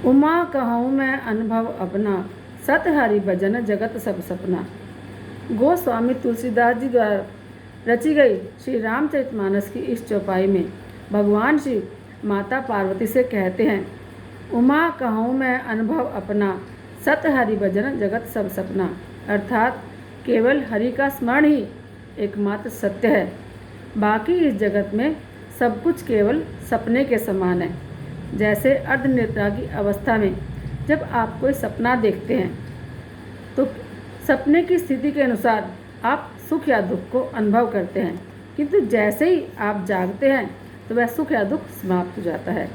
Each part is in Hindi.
उमा कहूँ मैं अनुभव अपना, सत हरि भजन जगत सब सपना। गोस्वामी तुलसीदास जी द्वारा रची गई श्री रामचरितमानस की इस चौपाई में भगवान शिव माता पार्वती से कहते हैं, उमा कहूँ मैं अनुभव अपना, सत हरि भजन जगत सब सपना। अर्थात केवल हरि का स्मरण ही एकमात्र सत्य है, बाकी इस जगत में सब कुछ केवल सपने के समान है। जैसे अर्धनिद्रा की अवस्था में जब आप कोई सपना देखते हैं तो सपने की स्थिति के अनुसार आप सुख या दुख को अनुभव करते हैं, किंतु जैसे ही आप जागते हैं तो वह सुख या दुख समाप्त हो जाता है।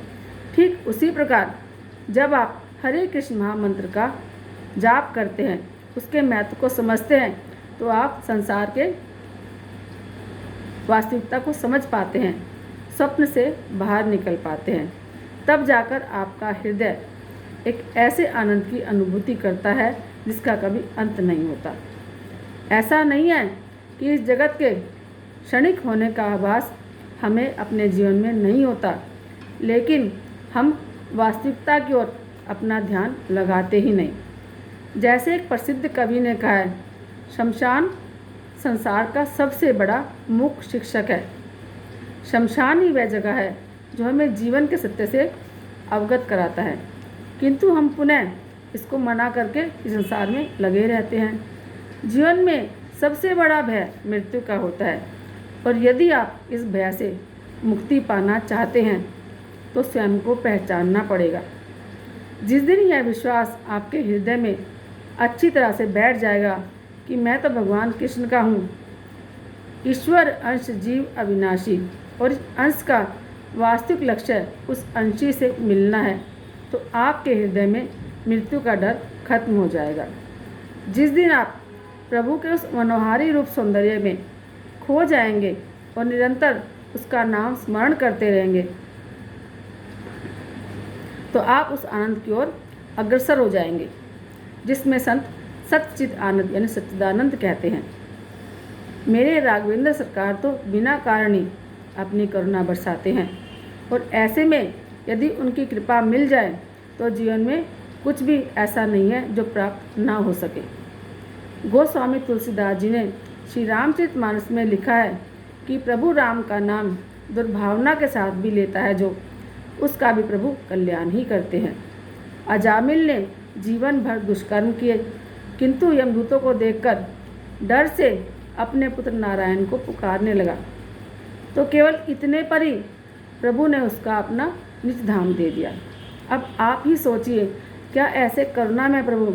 ठीक उसी प्रकार जब आप हरे कृष्ण महामंत्र का जाप करते हैं, उसके महत्व को समझते हैं, तो आप संसार के वास्तविकता को समझ पाते हैं, स्वप्न से बाहर निकल पाते हैं। तब जाकर आपका हृदय एक ऐसे आनंद की अनुभूति करता है जिसका कभी अंत नहीं होता। ऐसा नहीं है कि इस जगत के क्षणिक होने का आभास हमें अपने जीवन में नहीं होता, लेकिन हम वास्तविकता की ओर अपना ध्यान लगाते ही नहीं। जैसे एक प्रसिद्ध कवि ने कहा है, शमशान संसार का सबसे बड़ा मुख्य शिक्षक है। शमशान ही वह जगह है जो हमें जीवन के सत्य से अवगत कराता है, किंतु हम पुनः इसको मना करके इस संसार में लगे रहते हैं। जीवन में सबसे बड़ा भय मृत्यु का होता है, और यदि आप इस भय से मुक्ति पाना चाहते हैं तो स्वयं को पहचानना पड़ेगा। जिस दिन यह विश्वास आपके हृदय में अच्छी तरह से बैठ जाएगा कि मैं तो भगवान कृष्ण का हूँ, ईश्वर अंश जीव अविनाशी, और इस अंश का वास्तविक लक्ष्य उस अंशी से मिलना है, तो आपके हृदय में मृत्यु का डर खत्म हो जाएगा। जिस दिन आप प्रभु के उस मनोहारी रूप सौंदर्य में खो जाएंगे और निरंतर उसका नाम स्मरण करते रहेंगे, तो आप उस आनंद की ओर अग्रसर हो जाएंगे, जिसमें संत सच्चिद आनंद यानी सच्चिदानंद कहते हैं। मेरे राघवेंद्र सरकार तो बिना कारण ही अपनी करुणा बरसाते हैं, और ऐसे में यदि उनकी कृपा मिल जाए तो जीवन में कुछ भी ऐसा नहीं है जो प्राप्त ना हो सके। गोस्वामी तुलसीदास जी ने श्री रामचरितमानस में लिखा है कि प्रभु राम का नाम दुर्भावना के साथ भी लेता है जो, उसका भी प्रभु कल्याण ही करते हैं। अजामिल ने जीवन भर दुष्कर्म किए, किंतु यमदूतों को देखकर डर से अपने पुत्र नारायण को पुकारने लगा, तो केवल इतने पर ही प्रभु ने उसका अपना निज धाम दे दिया। अब आप ही सोचिए, क्या ऐसे करुणा में प्रभु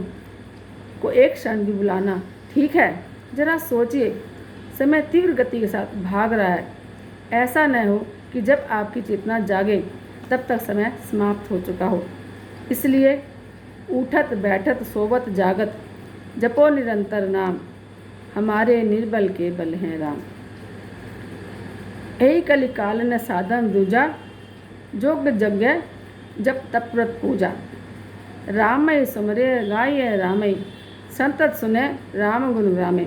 को एक क्षण भी बुलाना ठीक है? जरा सोचिए, समय तीव्र गति के साथ भाग रहा है। ऐसा न हो कि जब आपकी चेतना जागे तब तक समय समाप्त हो चुका हो। इसलिए उठत बैठत सोवत जागत जपो निरंतर नाम, हमारे निर्बल के बल हैं राम। यही कलिकाल न साधन दूजा, जोग यज्ञ जप तप व्रत पूजा। रामय सुमरे गाय रामय, संतत सुने राम गुण रामे।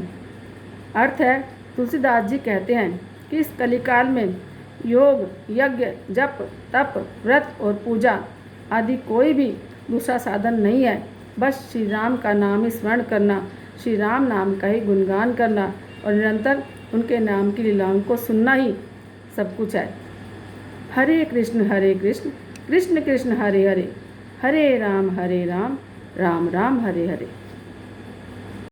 अर्थ है, तुलसीदास जी कहते हैं कि इस कलिकाल में योग यज्ञ जप तप व्रत और पूजा आदि कोई भी दूसरा साधन नहीं है। बस श्री राम का नाम ही स्मरण करना, श्री राम नाम का ही गुणगान करना और निरंतर उनके नाम की लीलाओं को सुनना ही सब कुछ है। हरे कृष्ण कृष्ण कृष्ण हरे हरे, हरे राम राम राम हरे हरे।